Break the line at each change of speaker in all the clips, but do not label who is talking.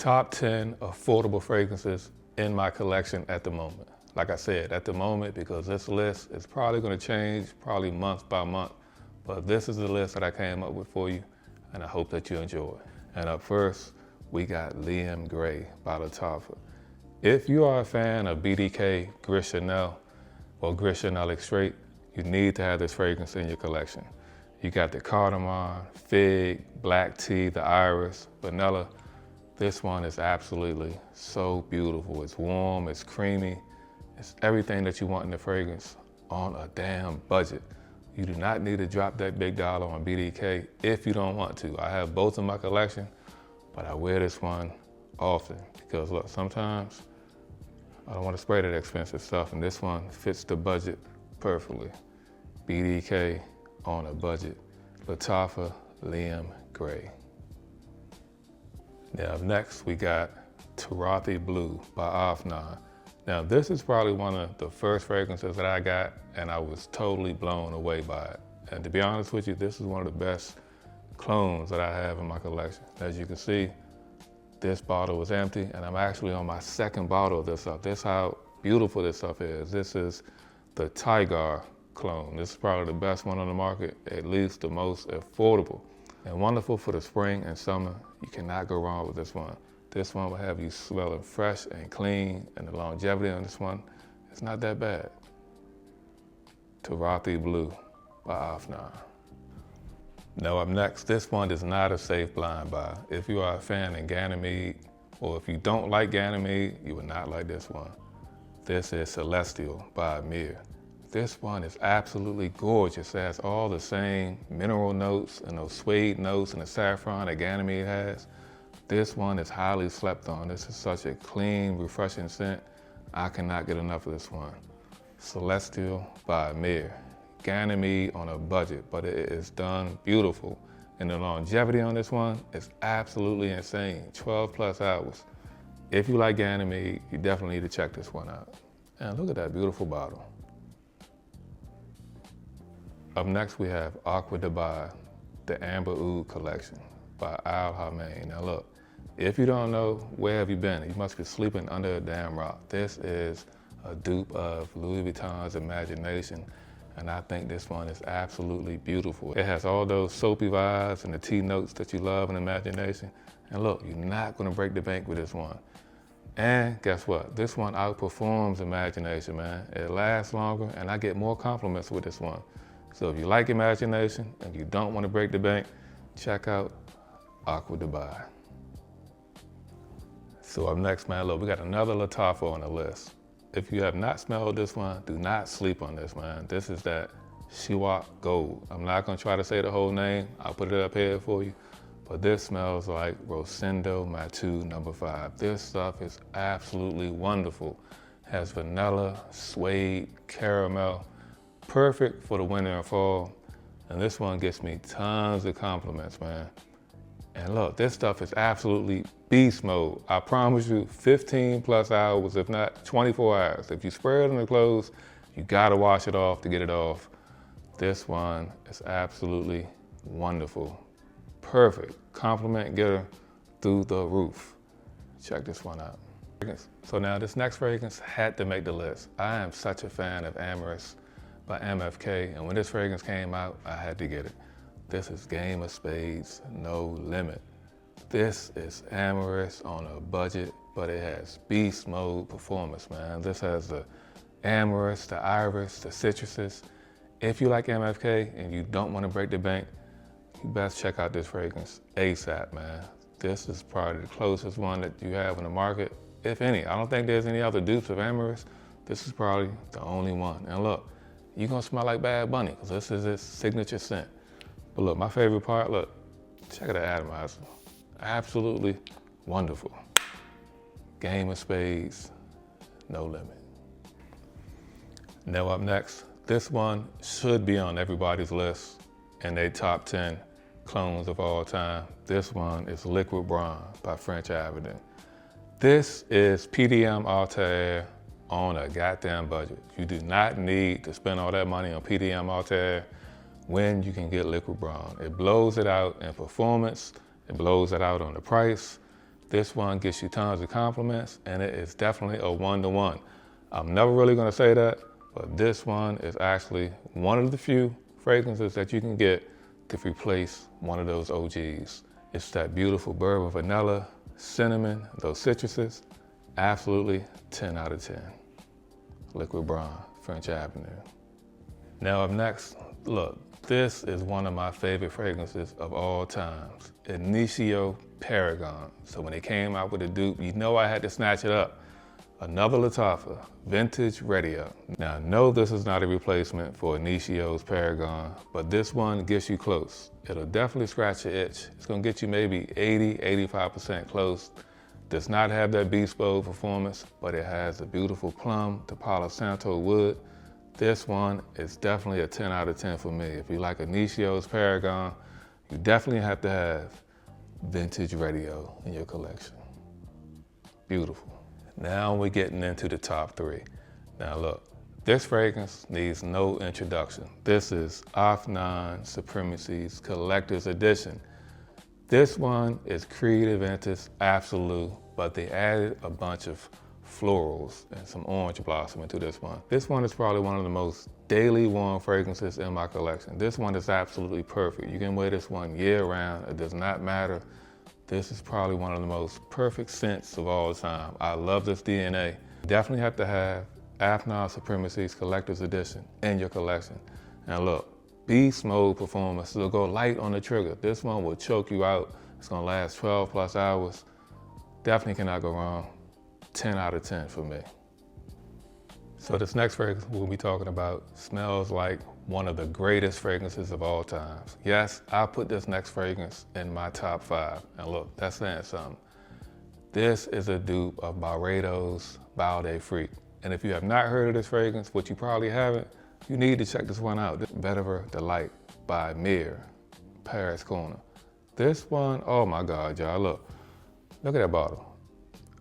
top 10 affordable fragrances in my collection at the moment. Like I said, at the moment, because this list is probably gonna change, probably month by month, but this is the list that I came up with for you, and I hope that you enjoy. And up first, we got Liam Gray by Lattafa. If you are a fan of BDK, Gris Chanel, or Gris Chanel Extrait, you need to have this fragrance in your collection. You got the cardamom, fig, black tea, the iris, vanilla. This one is absolutely so beautiful. It's warm, it's creamy. It's everything that you want in the fragrance on a damn budget. You do not need to drop that big dollar on BDK if you don't want to. I have both in my collection, but I wear this one often because look, sometimes I don't want to spray that expensive stuff, and this one fits the budget perfectly. BDK on a budget. Lattafa Liam Gray. Now up next we got Turathi Blue by Afnan. Now this is probably one of the first fragrances that I got, and I was totally blown away by it. And to be honest with you, this is one of the best clones that I have in my collection. As you can see, this bottle was empty, and I'm actually on my second bottle of this stuff. This is how beautiful this stuff is. This is the Tiger clone. This is probably the best one on the market, at least the most affordable. And wonderful for the spring and summer. You cannot go wrong with this one. This one will have you smelling fresh and clean, and the longevity on this one is not that bad. Turathi Blue by Afnan. Now up next, this one is not a safe blind buy. If you are a fan of Ganymede, or if you don't like Ganymede, you will not like this one. This is Celestial by Amir. This one is absolutely gorgeous. It has all the same mineral notes and those suede notes and the saffron that Ganymede has. This one is highly slept on. This is such a clean, refreshing scent. I cannot get enough of this one. Celestial by Amir. Ganymede on a budget, but it is done beautiful. And the longevity on this one is absolutely insane, 12 plus hours. If you like Ganymede, you definitely need to check this one out. And look at that beautiful bottle. Up next we have Aqua Dubai, the Amber Oud collection by Al Harmain. Now look, if you don't know, where have you been? You must be sleeping under a damn rock. This is a dupe of Louis Vuitton's Imagination, and I think this one is absolutely beautiful. It has all those soapy vibes and the tea notes that you love in Imagination. And look, you're not gonna break the bank with this one. And guess what? This one outperforms Imagination, man. It lasts longer, and I get more compliments with this one. So if you like Imagination and you don't want to break the bank, check out Aqua Dubai. So up next, man, look, we got another Lattafa on the list. If you have not smelled this one, do not sleep on this, man. This is that Shuyukh Gold. I'm not gonna try to say the whole name. I'll put it up here for you. But this smells like Rosendo Matu No. 5. This stuff is absolutely wonderful. Has vanilla, suede, caramel. Perfect for the winter and fall. And this one gets me tons of compliments, man. And look, this stuff is absolutely beast mode. I promise you, 15 plus hours, if not 24 hours. If you spray it on the clothes, you gotta wash it off to get it off. This one is absolutely wonderful. Perfect. Compliment getter through the roof. Check this one out. So now this next fragrance had to make the list. I am such a fan of Amorous by MFK, and when this fragrance came out, I had to get it. This is Game of Spades, No Limit. This is Amorous on a budget, but it has beast mode performance, man. This has the Amorous, the iris, the citruses. If you like MFK and you don't want to break the bank, you best check out this fragrance ASAP, man. This is probably the closest one that you have in the market, if any. I don't think there's any other dupes of Amorous. This is probably the only one. And look, you're gonna smell like Bad Bunny, because this is his signature scent. But look, my favorite part, look, check out the atomizer. Absolutely wonderful. Game of Spades, No Limit. Now up next, this one should be on everybody's list in their top 10 clones of all time. This one is Liquid Brun by French Avenue. This is PDM Altair on a goddamn budget. You do not need to spend all that money on PDM Altair when you can get Liquid Brun. It blows it out in performance, it blows it out on the price. This one gets you tons of compliments, and it is definitely a one-to-one. I'm never really gonna say that, but this one is actually one of the few fragrances that you can get to replace one of those OGs. It's that beautiful bourbon vanilla, cinnamon, those citruses. Absolutely 10 out of 10. Liquid Brun, French Avenue. Now up next, look, this is one of my favorite fragrances of all times. Initio Paragon. So when they came out with a dupe, you know I had to snatch it up. Another Lattafa, Vintage Radio. Now I know this is not a replacement for Initio's Paragon, but this one gets you close. It'll definitely scratch your itch. It's gonna get you maybe 80, 85% close. Does not have that bespoke performance, but it has a beautiful plum to Palo Santo wood. This one is definitely a 10 out of 10 for me. If you like Initio's Paragon, you definitely have to have Vintage Radio in your collection. Beautiful. Now we're getting into the top three. Now look, this fragrance needs no introduction. This is Afnan Supremacy's Collector's Edition. This one is Creed Aventus Absolute, but they added a bunch of florals and some orange blossom into this one. This one is probably one of the most daily worn fragrances in my collection. This one is absolutely perfect. You can wear this one year round. It does not matter. This is probably one of the most perfect scents of all time. I love this DNA. Definitely have to have Afnan Supremacy's Collector's Edition in your collection. And look, beast mode performance. It'll go light on the trigger. This one will choke you out. It's gonna last 12 plus hours. Definitely cannot go wrong. 10 out of 10 for me. So this next fragrance we'll be talking about smells like one of the greatest fragrances of all times. Yes, I put this next fragrance in my top 5. And look, that's saying something. This is a dupe of Barbados Bow Day Freak. And if you have not heard of this fragrance, which you probably haven't, you need to check this one out. This Vetiver Delight by Amir, Paris Corner. This one, oh my God, y'all, look at that bottle.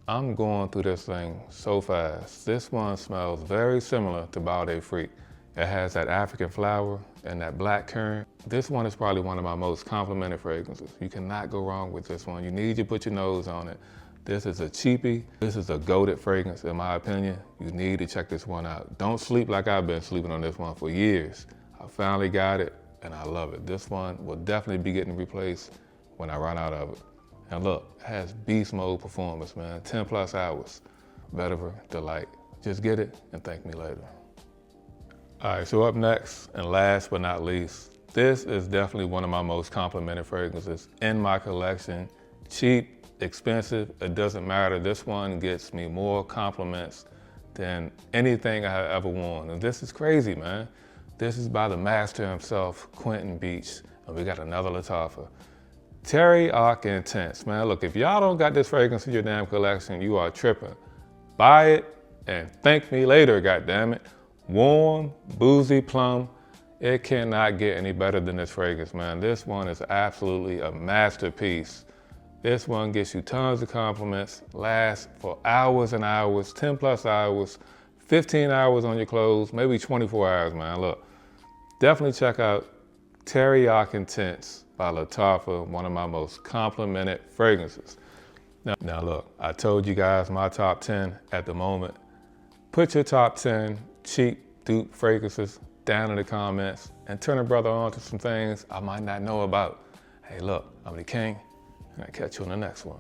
I'm going through this thing so fast. This one smells very similar to Bow Day Freak. It has that African flower and that black currant. This one is probably one of my most complimented fragrances. You cannot go wrong with this one. You need to put your nose on it. This is a cheapie. This is a goated fragrance, in my opinion. You need to check this one out. Don't sleep like I've been sleeping on this one for years. I finally got it, and I love it. This one will definitely be getting replaced when I run out of it. And look, it has beast mode performance, man. 10 plus hours. Vetiver Delight. Just get it and thank me later. All right, so up next, and last but not least, this is definitely one of my most complimented fragrances in my collection. Cheap, expensive, it doesn't matter. This one gets me more compliments than anything I have ever worn. And this is crazy, man. This is by the master himself, Quentin Beach, and we got another Lattafa. Teriyaki Intense, man. Look, if y'all don't got this fragrance in your damn collection, you are tripping. Buy it and thank me later, goddammit. Warm, boozy plum. It cannot get any better than this fragrance, man. This one is absolutely a masterpiece. This one gets you tons of compliments, lasts for hours and hours, 10 plus hours, 15 hours on your clothes, maybe 24 hours, man. Look, definitely check out Teriyaki Intense by Lattafa, one of my most complimented fragrances. Now look, I told you guys my top 10 at the moment. Put your top 10 cheap dupe fragrances down in the comments and turn a brother on to some things I might not know about. Hey look, I'm the king, and I'll catch you on the next one.